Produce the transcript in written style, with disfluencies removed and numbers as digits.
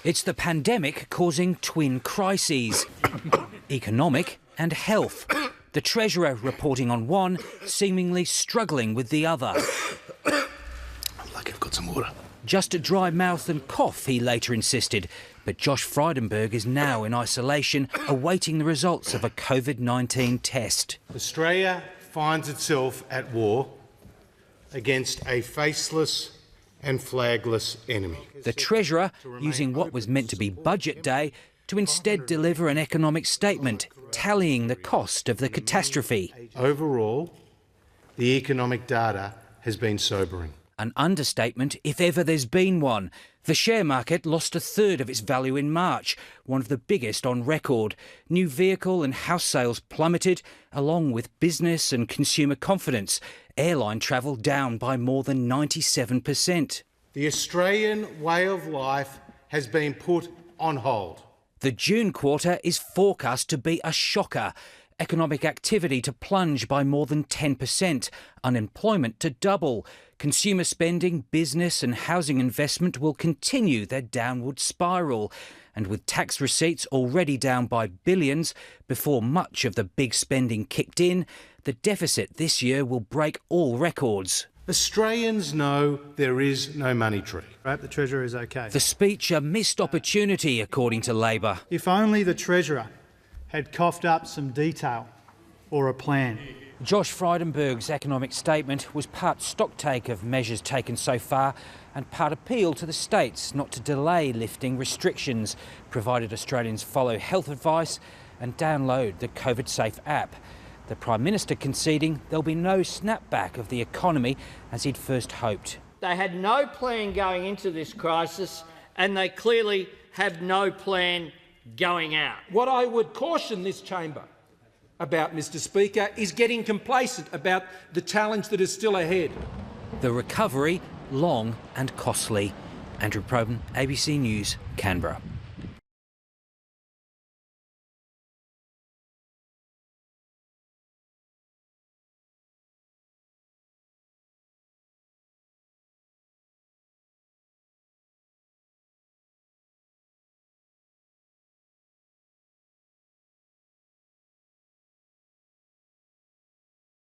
It's the pandemic causing twin crises, economic and health. The Treasurer reporting on one, seemingly struggling with the other. Lucky I've got some water. Just a dry mouth and cough, he later insisted. But Josh Frydenberg is now in isolation, awaiting the results of a COVID-19 test. Australia finds itself at war against a faceless and flagless enemy. The Treasurer using what was meant to be budget day to instead deliver an economic statement, tallying the cost of the catastrophe. Overall, the economic data has been sobering. An understatement, if ever there's been one. The share market lost a third of its value in March, one of the biggest on record. New vehicle and house sales plummeted, along with business and consumer confidence. Airline travel down by more than 97%. The Australian way of life has been put on hold. The June quarter is forecast to be a shocker. Economic activity to plunge by more than 10%, unemployment to double. Consumer spending, business and housing investment will continue their downward spiral. And with tax receipts already down by billions before much of the big spending kicked in, the deficit this year will break all records. Australians know there is no money tree. I hope the Treasurer is okay. The speech a missed opportunity, according to Labor. If only the Treasurer had coughed up some detail or a plan. Josh Frydenberg's economic statement was part stocktake of measures taken so far and part appeal to the states not to delay lifting restrictions, provided Australians follow health advice and download the COVID Safe app. The Prime Minister conceding there'll be no snapback of the economy as he'd first hoped. They had no plan going into this crisis and they clearly have no plan going out. What I would caution this chamber about, Mr Speaker, is getting complacent about the challenge that is still ahead. The recovery, long and costly. Andrew Probyn, ABC News, Canberra.